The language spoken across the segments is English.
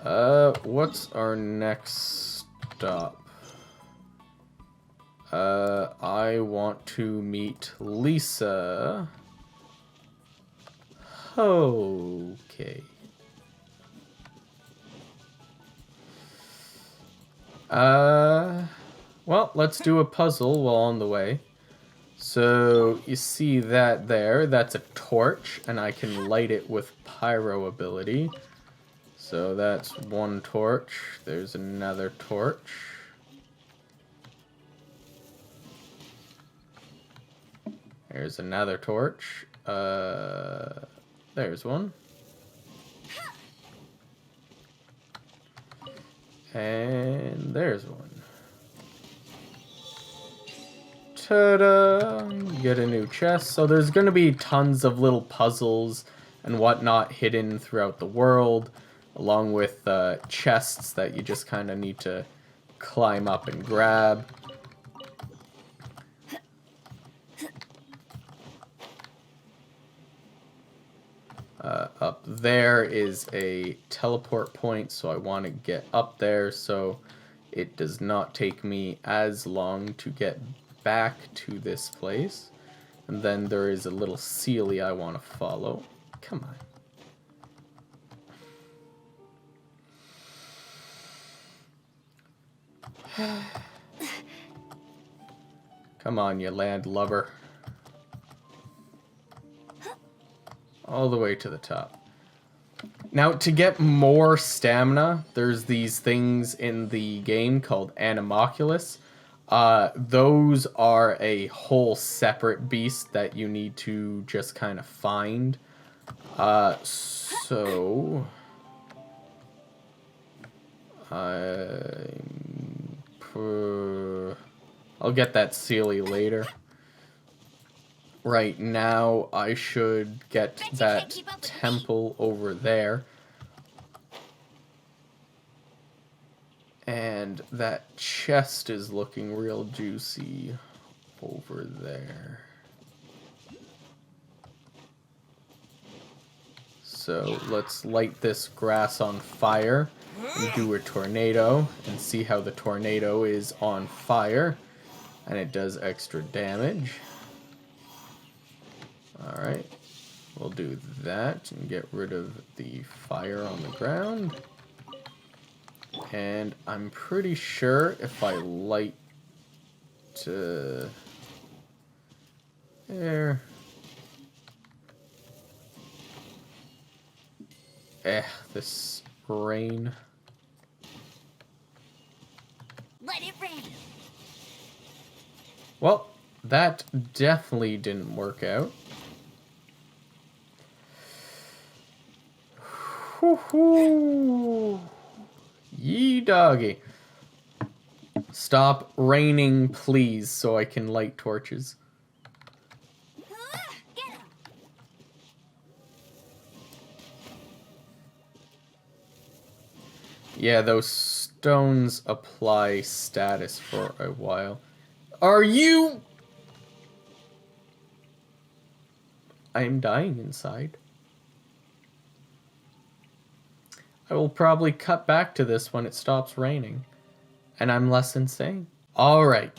What's our next stop? I want to meet Lisa. Okay. Well, let's do a puzzle while on the way. So, you see that there? That's a torch, and I can light it with pyro ability. So that's one torch. There's another torch. There's another torch. There's one. And there's one. Ta-da! Get a new chest. So there's going to be tons of little puzzles and whatnot hidden throughout the world, along with chests that you just kind of need to climb up and grab. Up there is a teleport point, so I want to get up there so it does not take me as long to get back to this place. And then there is a little Sealy I want to follow. Come on. Come on, you land lubber. All the way to the top. Now, to get more stamina, there's these things in the game called Animoculus. Those are a whole separate beast that you need to just kind of find. So... I'll get that Sealy later. Right now, I should get that temple over there. And that chest is looking real juicy over there. So let's light this grass on fire and do a tornado and see how the tornado is on fire. And it does extra damage. Alright, we'll do that and get rid of the fire on the ground. And I'm pretty sure if I light there. This rain. Let it rain. Well, that definitely didn't work out. Whoo-hoo. Yee doggy. Stop raining, please, so I can light torches. Get him. Yeah, those stones apply status for a while. Are you... I am dying inside. I will probably cut back to this when it stops raining. And I'm less insane. Alright.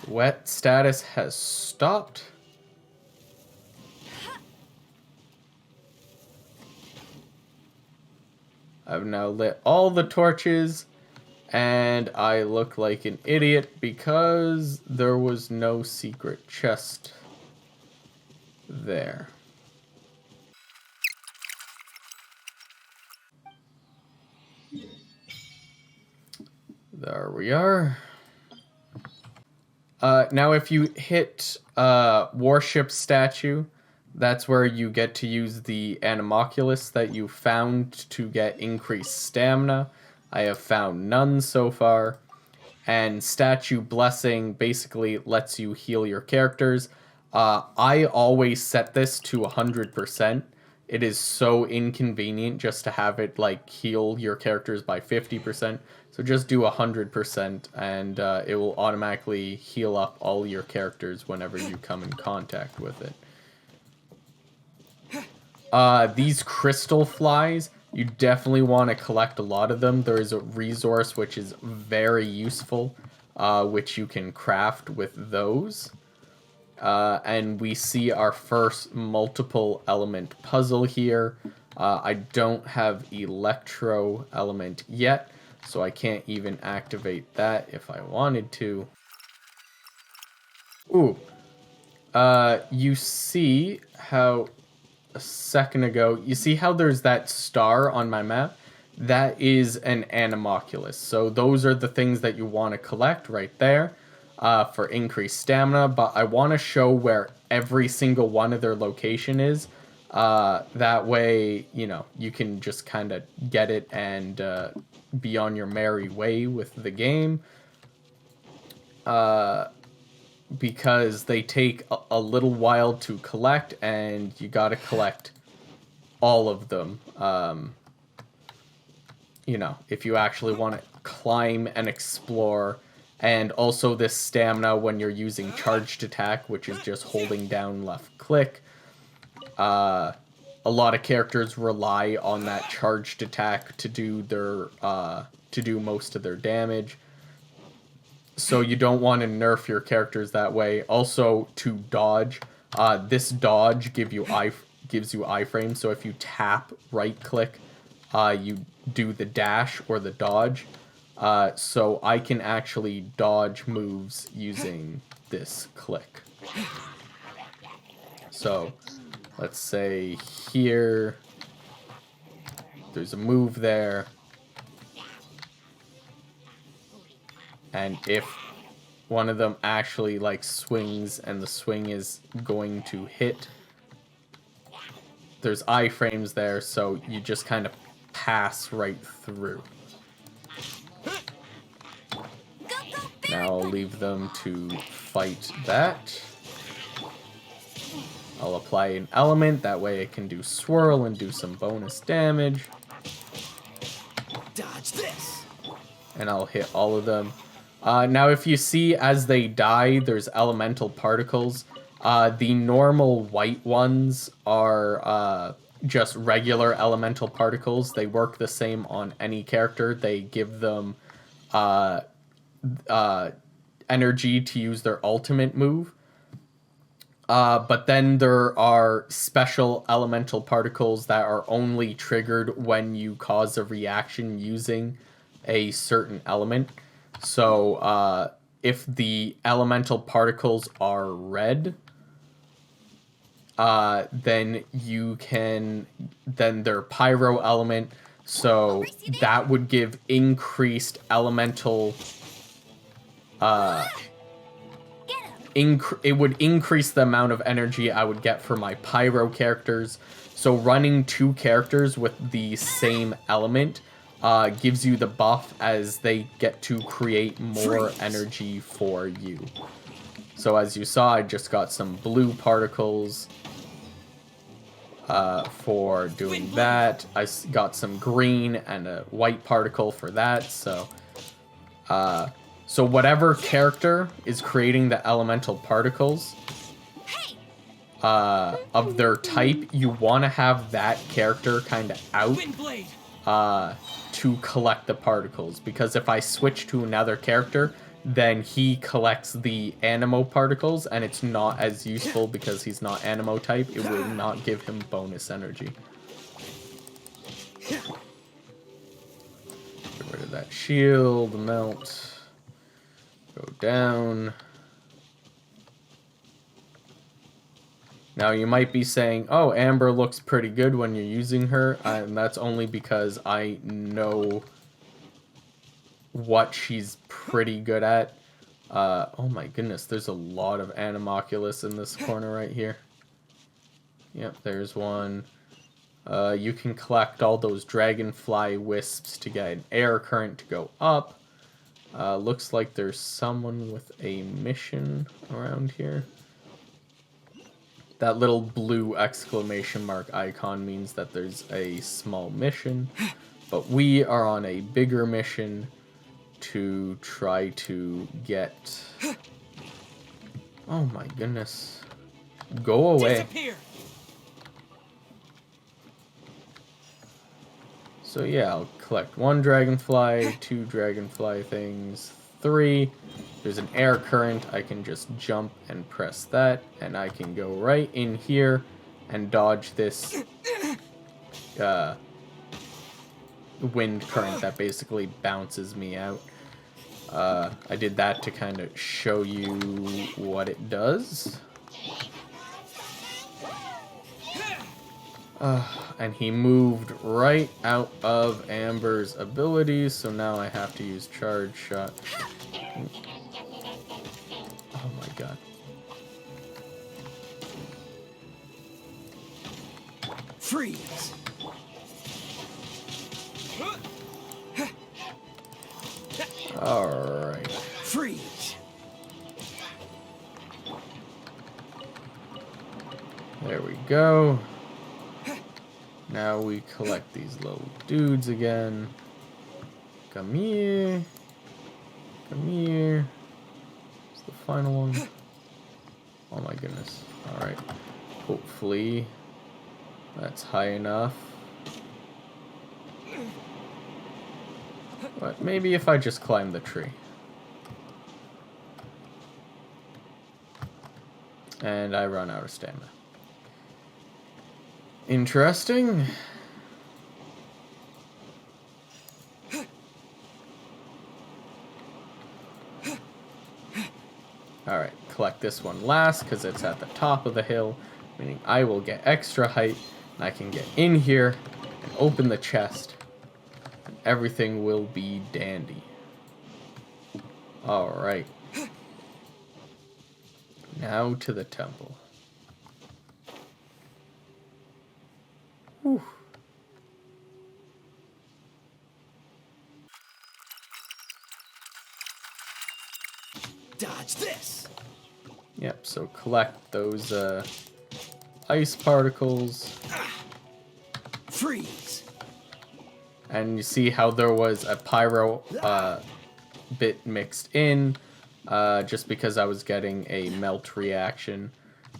Wet status has stopped. I've now lit all the torches. And I look like an idiot because there was no secret chest there. There we are. Now if you hit Warship Statue, that's where you get to use the Animoculus that you found to get increased stamina. I have found none so far. And Statue Blessing basically lets you heal your characters. I always set this to 100%. It is so inconvenient just to have it like heal your characters by 50%. So just do 100% and it will automatically heal up all your characters whenever you come in contact with it. These crystal flies, you definitely want to collect a lot of them. There is a resource which is very useful, which you can craft with those. And we see our first multiple element puzzle here. I don't have electro element yet, so I can't even activate that if I wanted to. Ooh. You see how a second ago, you see how there's that star on my map? That is an Anemoculus. So those are the things that you want to collect right there for increased stamina. But I want to show where every single one of their location is. That way, you know, you can just kind of get it and be on your merry way with the game. Because they take a little while to collect, and you gotta collect all of them. You know, if you actually want to climb and explore. And also this stamina when you're using charged attack, which is just holding down left click. A lot of characters rely on that charged attack to do their to do most of their damage. So you don't want to nerf your characters that way. Also, to dodge, this dodge gives you iframe. So if you tap right click, you do the dash or the dodge. So I can actually dodge moves using this click. So let's say here, there's a move there. And if one of them actually like swings and the swing is going to hit, there's iframes there, so you just kind of pass right through. Now I'll leave them to fight that. I'll apply an element, that way it can do swirl and do some bonus damage. Dodge this. And I'll hit all of them. Now, if you see as they die, there's elemental particles. The normal white ones are just regular elemental particles. They work the same on any character. They give them energy to use their ultimate move. But then there are special elemental particles that are only triggered when you cause a reaction using a certain element. So, if the elemental particles are red, then they're pyro element, so that would give increased elemental, it would increase the amount of energy I would get for my pyro characters. So running two characters with the same element gives you the buff as they get to create more energy for you. So as you saw, I just got some blue particles for doing that. I got some green and a white particle for that. So whatever character is creating the elemental particles of their type, you want to have that character kind of out to collect the particles, because if I switch to another character, then he collects the animo particles, and it's not as useful because he's not animo type. It will not give him bonus energy. Get rid of that shield, melt, go down. Now you might be saying, oh, Amber looks pretty good when you're using her, and that's only because I know what she's pretty good at. Oh my goodness, there's a lot of Anemoculus in this corner right here. Yep, there's one. You can collect all those dragonfly wisps to get an air current to go up. Looks like there's someone with a mission around here. That little blue exclamation mark icon means that there's a small mission, but we are on a bigger mission to try to get... Oh my goodness. Go away. Disappear. So yeah, I'll collect 1 dragonfly, 2 dragonfly things, 3. There's an air current. I can just jump and press that, and I can go right in here and dodge this wind current that basically bounces me out. I did that to kind of show you what it does. And he moved right out of Amber's abilities, so now I have to use charge shot. Oh my god. Freeze! Alright. Freeze! There we go. Now we collect these little dudes again. Come here. Come here. It's the final one. Oh my goodness. Alright. Hopefully that's high enough. But maybe if I just climb the tree. And I run out of stamina. Interesting. Alright, collect this one last because it's at the top of the hill, meaning I will get extra height and I can get in here and open the chest and everything will be dandy. Alright. Now to the temple. Whew. Dodge this! Yep, so collect those ice particles. Freeze! And you see how there was a pyro bit mixed in, just because I was getting a melt reaction.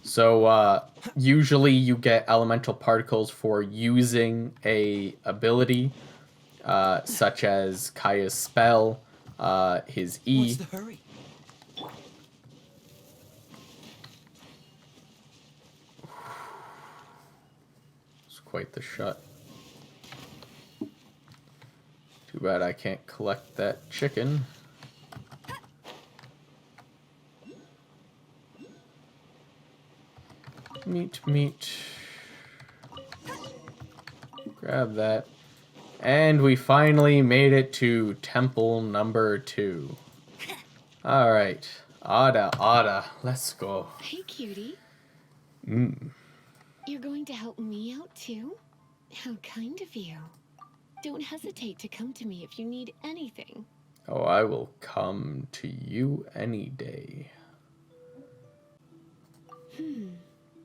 So usually you get elemental particles for using a ability, such as Kaya's spell, his E. What's the hurry? It's quite the shot. Too bad I can't collect that chicken. Meat. Grab that. And we finally made it to temple number 2. Alright. Ada. Let's go. Hey, cutie. Mm. You're going to help me out, too? How kind of you. Don't hesitate to come to me if you need anything. Oh, I will come to you any day.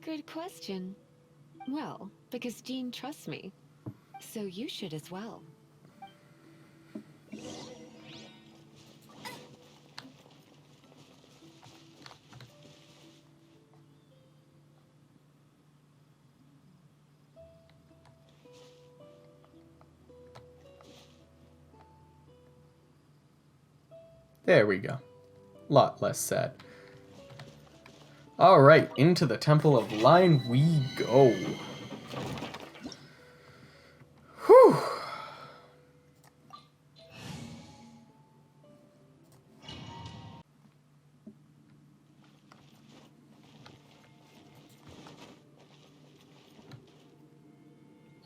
Good question. Well, because Jean trusts me. So you should as well. There we go. Lot less sad. Alright, into the Temple of Line we go. Whew.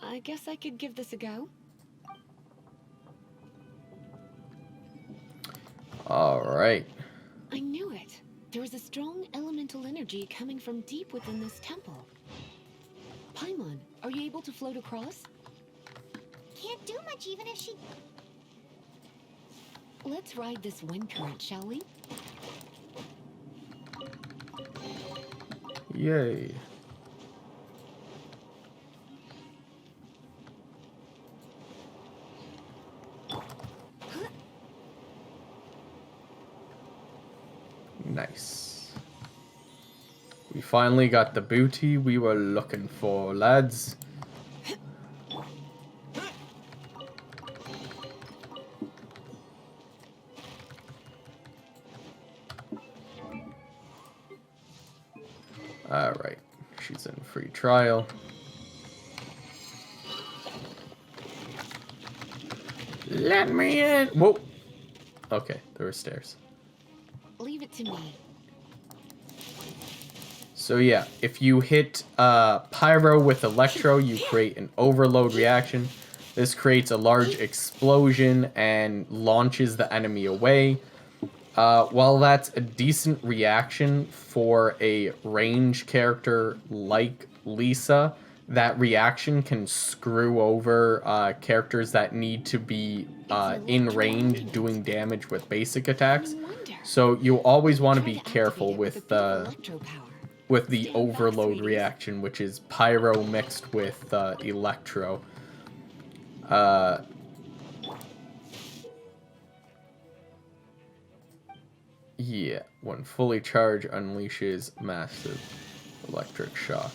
I guess I could give this a go. Alright. I knew it. There is a strong elemental energy coming from deep within this temple. Paimon, are you able to float across? Can't do much even if she... Let's ride this wind current, shall we? Yay. Nice. We finally got the booty we were looking for, lads. Alright, she's in free trial. Let me in! Whoa! Okay, there were stairs. Leave it to me. So yeah, if you hit Pyro with Electro, you create an overload reaction. This creates a large explosion and launches the enemy away. While that's a decent reaction for a range character like Lisa, that reaction can screw over characters that need to be in range doing damage with basic attacks. So you always want to be careful with the overload reaction, which is Pyro mixed with Electro. Yeah, when fully charged, unleashes massive electric shock.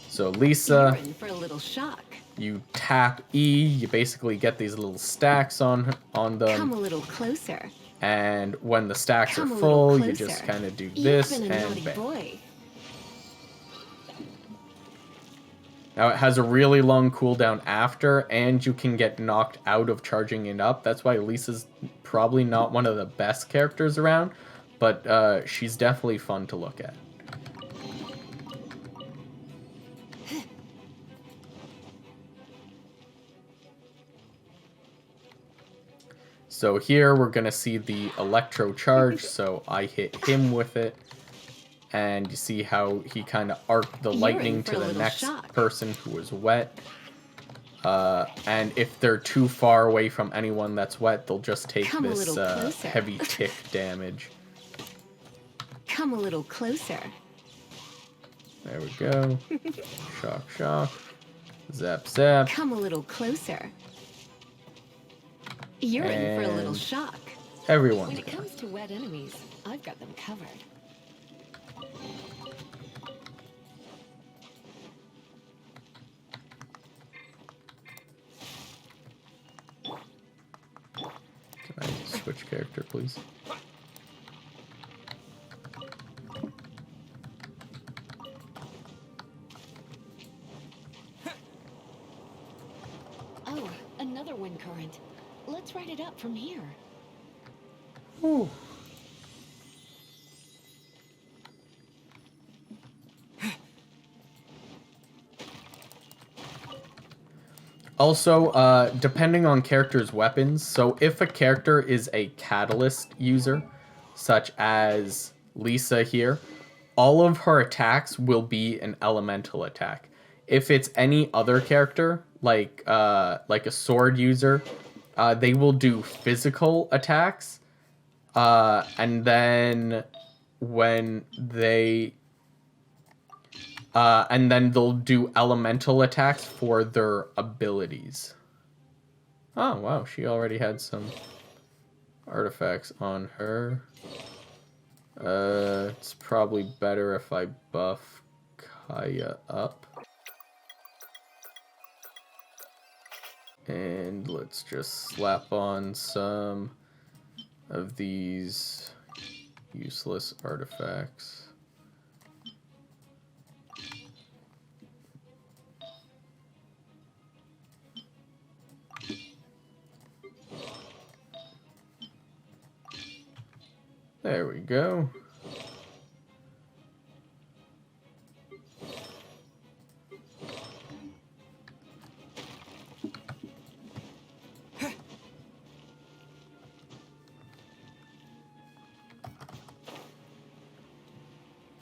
So Lisa, You're in for a little shock. you tap E, you basically get these little stacks on them. Come a little closer. And when the stacks Come are a full, little you closer. just kind of do You've this been a and naughty bam. boy. Now it has a really long cooldown after, and you can get knocked out of charging it up. That's why Lisa's probably not one of the best characters around, but she's definitely fun to look at. So here we're going to see the Electro charge, so I hit him with it. And you see how he kind of arced the lightning to the next person who was wet. And if they're too far away from anyone that's wet, they'll just take this heavy tick damage. Come a little closer. There we go. Shock, shock. Zap, zap. Come a little closer. You're in for a little shock. Everyone's When it comes to wet enemies, I've got them covered. Can I switch character, please? Oh, another wind current. Let's ride it up from here. Ooh. Also, depending on character's weapons, so if a character is a catalyst user, such as Lisa here, all of her attacks will be an elemental attack. If it's any other character, like a sword user, they will do physical attacks, and then when they and then they'll do elemental attacks for their abilities. Oh, wow. She already had some artifacts on her. It's probably better if I buff Kaya up. And let's just slap on some of these useless artifacts. There we go.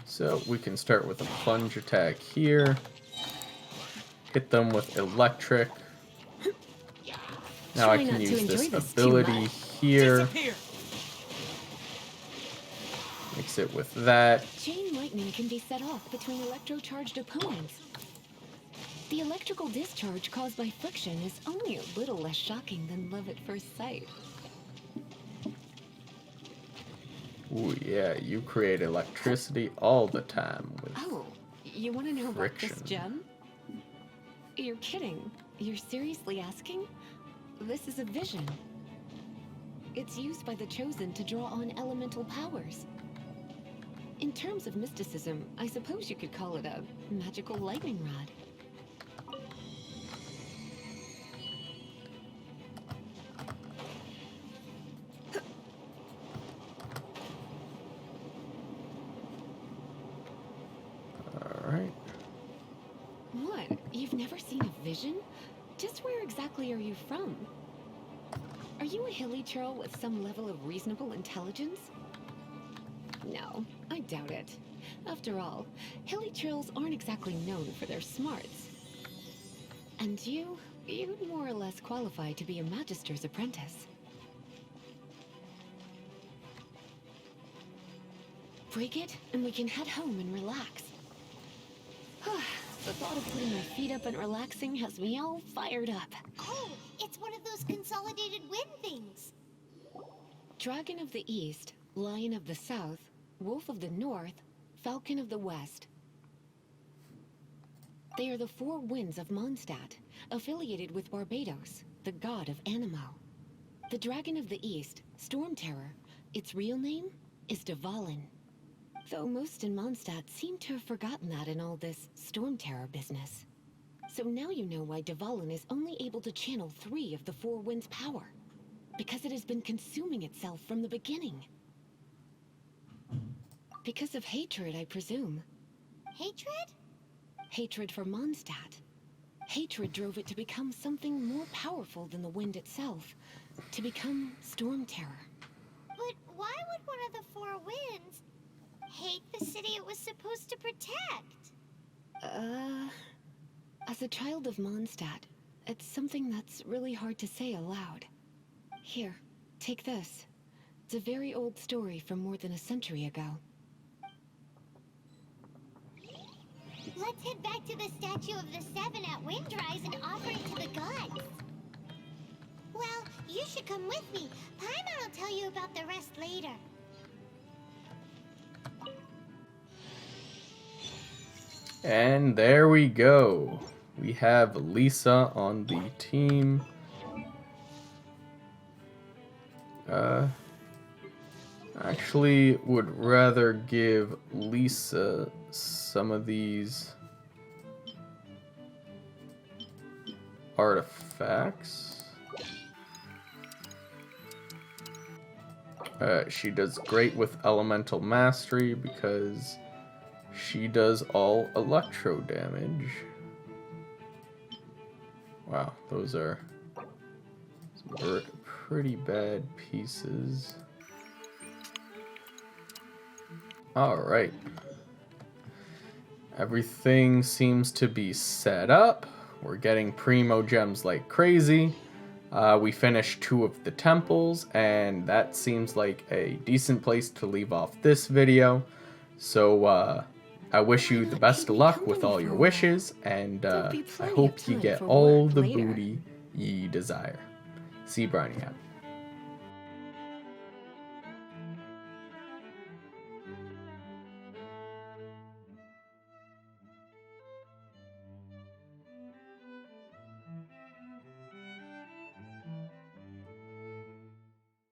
So we can start with a plunge attack here. Hit them with electric. Now I can use this ability here. Mix it with that. Chain lightning can be set off between electrocharged opponents. The electrical discharge caused by friction is only a little less shocking than love at first sight. Ooh, yeah, you create electricity all the time with Oh, you want to know about this friction. gem? You're kidding. You're seriously asking? This is a vision. It's used by the Chosen to draw on elemental powers. In terms of mysticism, I suppose you could call it a magical lightning rod. Alright. What? You've never seen a vision? Just where exactly are you from? Are you a hilly churl with some level of reasonable intelligence? No, I doubt it. After all, hilly churls aren't exactly known for their smarts. And you'd more or less qualify to be a magister's apprentice. Break it, and we can head home and relax. The thought of putting my feet up and relaxing has me all fired up. Oh, it's one of those consolidated wind things. Dragon of the East, Lion of the South, Wolf of the North, Falcon of the West. They are the four winds of Mondstadt, affiliated with Barbados, the god of Anemo. The Dragon of the East, Storm Terror, its real name is Dvalin. Though most in Mondstadt seem to have forgotten that in all this Storm Terror business. So now you know why Dvalin is only able to channel 3 of the four winds' power. Because it has been consuming itself from the beginning. Because of hatred, I presume. Hatred? Hatred for Mondstadt. Hatred drove it to become something more powerful than the wind itself. To become Storm Terror. But why would one of the four winds hate the city it was supposed to protect? As a child of Mondstadt, it's something that's really hard to say aloud. Here, take this. It's a very old story from more than a century ago. Let's head back to the statue of the Seven at Windrise and offer it to the gods. Well, you should come with me. Paimon will tell you about the rest later. And there we go. We have Lisa on the team. Actually would rather give Lisa some of these artifacts. She does great with elemental mastery because she does all electro damage. Wow, those are some pretty bad pieces. Alright. Everything seems to be set up. We're getting primo gems like crazy. We finished 2 of the temples, and that seems like a decent place to leave off this video. So, I wish you the best of luck with all your wishes, and I hope you get all the booty ye desire. See Briney out.